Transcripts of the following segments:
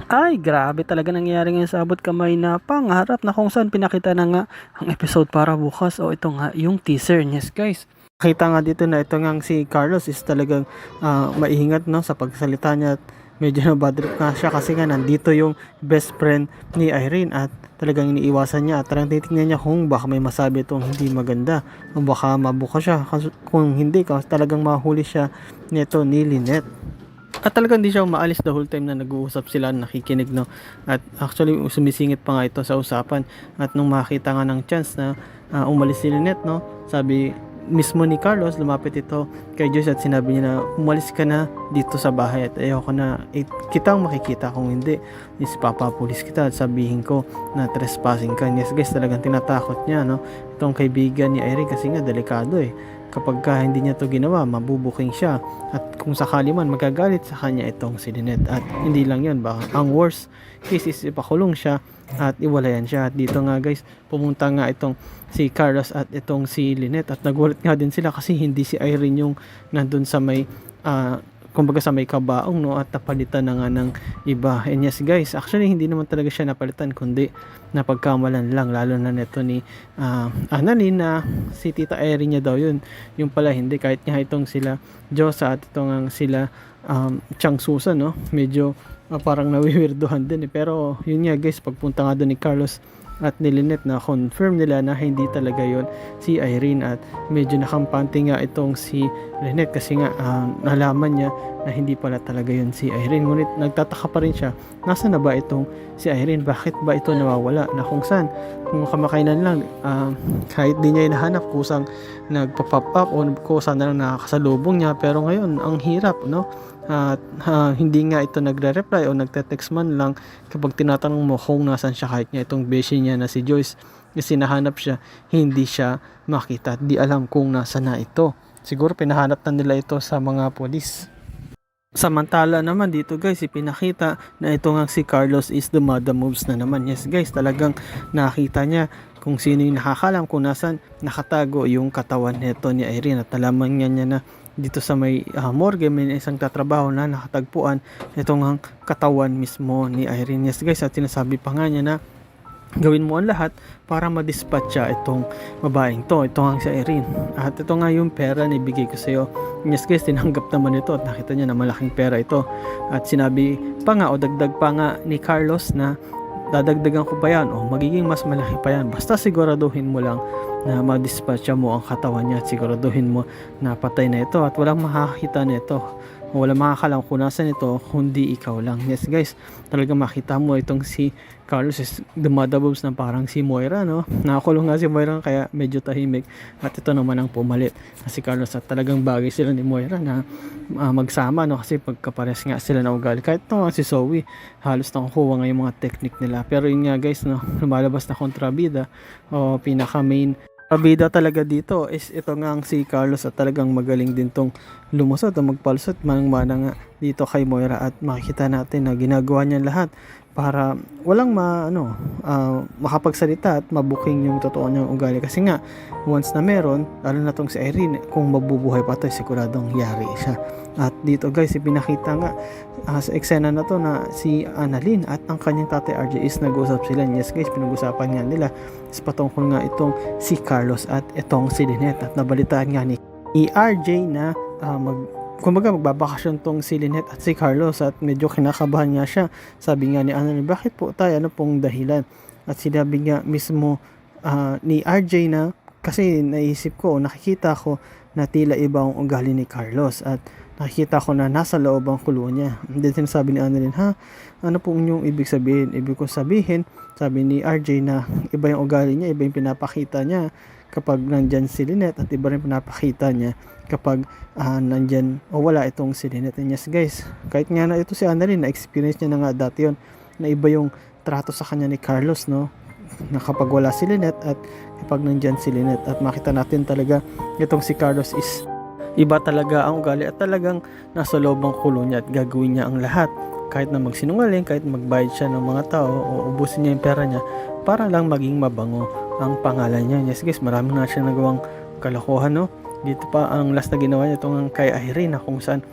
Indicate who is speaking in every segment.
Speaker 1: Ay, grabe talaga nangyari ngayon sa abot kamay na pangarap na kung saan pinakita na nga ang episode para bukas o ito nga yung teaser. Yes guys. Nakita nga dito na ito nga si Carlos is talagang maingat no sa pagsalita niya at medyo na bad trip nga siya kasi nga nandito yung best friend ni Irene at talagang iniiwasan niya at talagang titignan niya kung baka may masabi itong hindi maganda o baka mabuka siya kung hindi talagang mahuli siya nito ni Lynette. At talagang hindi siya umaalis the whole time na nag-uusap sila, nakikinig no. At actually sumisingit pa nga ito sa usapan at nung makita nga ng chance na umalis si Lynette no, sabi mismo ni Carlos, lumapit ito kay Joyce at sinabi niya na umalis ka na dito sa bahay at ayoko na kitang makikita, kung hindi is papapulis kita at sabihin ko na trespassing ka. Yes guys, talagang tinatakot niya no itong kaibigan ni Irene kasi nga delikado kapag hindi niya to ginawa, mabubuking siya at kung sakali man magagalit sa kanya itong si Lynette. At hindi lang yun, ang worst case is ipakulong siya at iwalayan siya. At dito nga guys, pumunta nga itong si Carlos at itong si Lynette at nagulat nga din sila kasi hindi si Irene yung nandun sa may kumbaga sa may kabaong no, at napalitan na nga ng iba. And yes guys, actually hindi naman talaga siya napalitan kundi napagkamalan lang, lalo na neto ni Annalyn na si Tita Irene niya daw yun, yung pala hindi. Kahit nga itong sila Josa at itong sila Chang Susan no, medyo parang nawiwirduhan din pero yun nga guys, pagpunta nga doon ni Carlos at ni Lynette na confirm nila na hindi talaga yon si Irene at medyo nakampante nga itong si Lynette kasi nga nalaman niya na hindi pala talaga yon si Irene. Ngunit nagtataka pa rin siya, nasa na ba itong si Irene, bakit ba ito nawawala, na kung saan kung kamakainan lang kahit di niya hinahanap kusang nagpa-pop up o kusang na lang nakakasalubong niya, pero ngayon ang hirap no. At hindi nga ito nagre-reply o nagte-text man lang kapag tinatanong mo kung nasan siya, kahit nga itong beshi niya na si Joyce kasi nahanap siya, hindi siya makita at di alam kung nasa na ito. Siguro pinahanap na nila ito sa mga polis. Samantala naman dito guys, ipinakita na ito nga si Carlos is the madam moves na naman. Yes guys, talagang nakita niya kung sino yung nakakalam kung nasan nakatago yung katawan nito ni Irene at alaman niya na dito sa may morgue may isang tatrabaho na nakatagpuan itong katawan mismo ni Irene. Yes guys, at sinasabi pa nga niya na gawin mo ang lahat para ma-dispatch siya itong babaeng to, ito nga si Irene, at ito nga yung pera na ibigay ko sa iyo. Yes guys, tinanggap naman ito at nakita niya na malaking pera ito at sinabi pa nga o dagdag pa nga ni Carlos na dadagdagan ko pa yan o magiging mas malaki pa yan, basta siguraduhin mo lang na ma-dispatcha mo ang katawan niya at siguraduhin mo na patay na ito at walang makakita nito o walang makakalam kung nasan ito kundi ikaw lang. Yes guys, talaga makita mo itong si Carlos is dumadabobs na parang si Moira no, nakakulong nga si Moira kaya medyo tahimik at ito naman ang pumalit na si Carlos at talagang bagay sila ni Moira na magsama no, kasi pagkapares nga sila na ugali. Kahit ito nga si Zoe halos nakukuha nga yung mga technique nila, pero yun nga guys no, lumalabas na kontrabida o pinaka main pabida talaga dito is ito nga ang si Carlos at talagang magaling din tong lumusot o magpalusot manang-mana nga dito kay Moira at makikita natin na ginagawa niya lahat para walang makapagsalita at mabuking yung totoo niyang ugali kasi nga once na meron, lalo na tong si Irene, kung mabubuhay pa ito siguradong yari siya. At dito guys, ipinakita nga sa eksena na to na si Annalyn at ang kanyang tatay RJ is nag-usap sila. Yes guys, pinag-usapan nga nila is patungkol nga itong si Carlos at itong si Lynette at nabalitaan nga ni RJ na kumbaga magbabakasyon tong si Lynette at si Carlos at medyo kinakabahan nga siya. Sabi nga ni Annalyn, bakit po tayo, ano pong dahilan? At sinabi nga mismo ni RJ na kasi naisip ko, nakikita ko na tila iba ang ugali ni Carlos at nakikita ko na nasa loob ang kulo niya. And then sinasabi ni Annalyn, ano po inyong ibig sabihin? Ibig ko sabihin, sabi ni RJ na iba yung ugali niya, iba yung pinapakita niya kapag nandyan si Lynette at iba rin pinapakita niya kapag nandyan o wala itong si Lynette. And yes guys, kahit nga na ito si Annalyn, na-experience niya na nga dati yun na iba yung trato sa kanya ni Carlos no, na kapag wala si Lynette at kapag nandyan si Lynette. At makita natin talaga itong si Carlos is iba talaga ang ugali at talagang nasa loob ang kulo niya at gagawin niya ang lahat kahit na magsinungaling, kahit magbayad siya ng mga tao o ubusin niya yung pera niya para lang maging mabango ang pangalan niya. Yes guys, marami na siya nagawang kalokohan no. Dito pa ang last na ginawa niya itong kay Irene na kung saan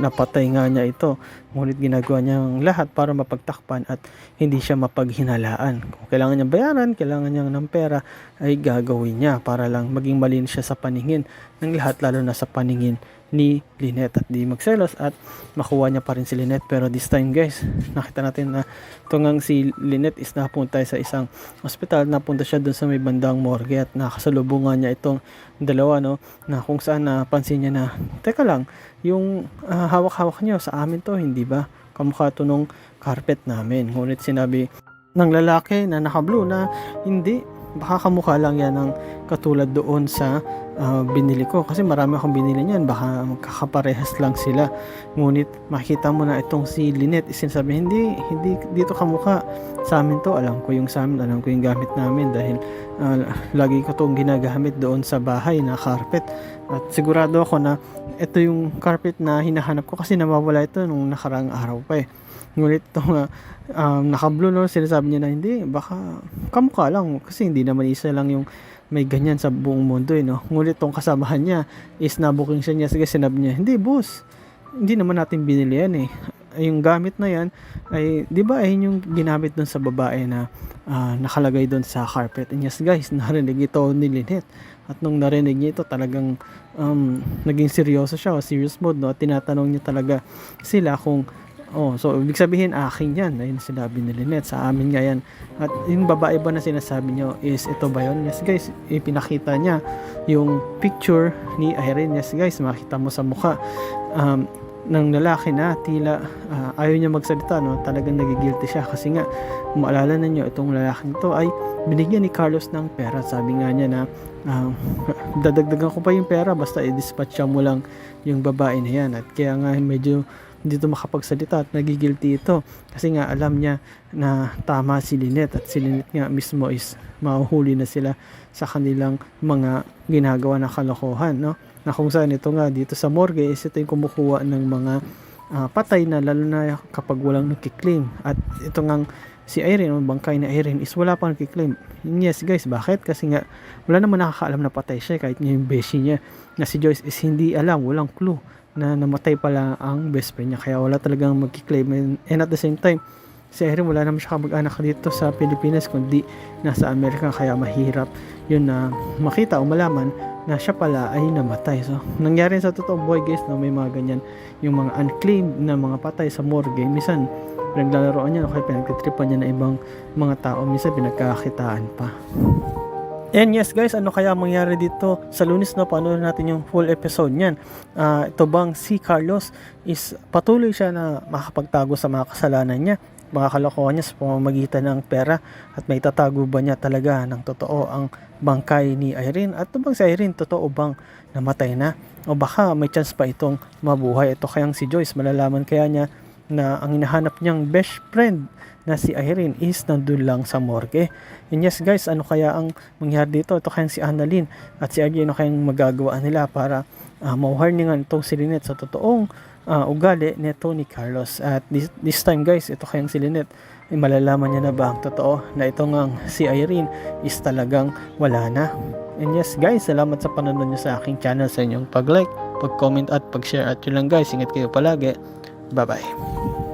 Speaker 1: napatay nga niya ito. Ngunit ginagawa niyang lahat para mapagtakpan at hindi siya mapaghinalaan. Kung kailangan niyang bayaran, kailangan niyang ng pera, ay gagawin niya para lang maging malinis siya sa paningin ng lahat, lalo na sa paningin ni Lynette, at di magselos at makuha niya pa rin si Lynette. Pero this time guys, nakita natin na ito ngang si Lynette is napunta sa isang ospital. Napunta siya dun sa may bandang morgue at nakasalubungan niya itong dalawa, no, na kung saan napansin niya na teka lang, yung hawak-hawak niyo sa amin to, hindi ba kamukha to nung carpet namin? Ngunit sinabi ng lalaki na naka-blue na hindi, baka kamukha lang yan ng katulad doon sa binili ko, kasi marami akong binili niyan, baka magkakaparehas lang sila. Ngunit makita mo na itong si Lynette sinasabi, hindi dito kamukha sa amin to, alam ko yung sa amin, alam ko yung gamit namin dahil lagi ko itong ginagamit doon sa bahay na carpet, at sigurado ako na ito yung carpet na hinahanap ko kasi nawawala ito nung nakaraang araw pa eh. Ngunit itong naka-blue, no, sinasabi niya na hindi, baka kamukha lang kasi hindi naman isa lang yung may ganyan sa buong mundo eh, no. Ngunit tong kasamahan niya is nabuking siya niya, sige, sinabi niya, hindi boss, hindi naman natin binili yan eh, yung gamit na yan ay, di ba, ayun yung ginamit dun sa babae na nakalagay dun sa carpet. And yes guys, narinig ito ni Lynette, at nung narinig niya ito, talagang naging seryoso siya, o serious mode, no, at tinatanong niya talaga sila kung so ibig sabihin akin yan, ayun sinabi ni Lynette, sa amin nga yan. At yung babae ba na sinasabi niyo is ito ba yun? Yes guys, ipinakita niya yung picture ni Irene. Yes guys, makita mo sa mukha ng lalaki na tila ayaw niya magsalita, no? Talagang nagigilty siya kasi nga maalala ninyo, itong lalaking ito ay binigyan ni Carlos ng pera. Sabi nga niya na dadagdagan ko pa yung pera basta i-dispatch mo lang yung babae na yan. At kaya nga medyo dito makapagsalita at nagigilty ito kasi nga alam niya na tama si Lynette, at si Lynette nga mismo is mahuhuli na sila sa kanilang mga ginagawa na kalokohan, no, na kung saan ito nga dito sa morgue is ito yung kumukuha ng mga patay na, lalo na kapag walang nakiklaim. At ito nga si Irene, o bangkay na Irene, is wala pang nakiklaim. Yes guys, bakit? Kasi nga wala naman nakakaalam na patay siya, kahit yung beshi niya na si Joyce is hindi alam, walang clue na namatay pala ang best friend niya, kaya wala talagang magkiklaim. And at the same time, si Irene wala naman siya kamag-anak dito sa Pilipinas kundi nasa Amerika, kaya mahirap yun na makita o malaman na siya pala ay namatay. So nangyari sa totoong buhay guys, no, may mga ganyan, yung mga unclaimed na mga patay sa morgue, minsan pinaglalaroan niya, o kaya pinagtitripan niya na ibang mga tao, minsan pinagkakakitaan pa. And yes guys, ano kaya mangyari dito sa Lunes, no? Paano natin yung full episode niyan? Ito bang si Carlos is patuloy siya na makakapagtago sa mga kasalanan niya, mga kalokohan niya sa pamamagitan ng pera, at may tatago ba niya talaga ng totoo ang bangkay ni Irene? At ito bang si Irene totoo bang namatay na, o baka may chance pa itong mabuhay? Ito kayang si Joyce, malalaman kaya niya na ang hinahanap niyang best friend na si Irene is nandun lang sa morgue? And yes guys, ano kaya ang mangyari dito? Ito kayang si Annalyn at si RJ, ano kayang magagawa nila para ma-warningan itong si Lynette sa totoong ugali nito ni Carlos? At this time guys, ito kayang si Lynette, ay malalaman niya na ba ang totoo na itong ang si Irene is talagang wala na? And yes guys, salamat sa panonood niyo sa aking channel, sa inyong pag-like, pag-comment at pag-share. At yun lang guys, ingat kayo palagi. Bye bye.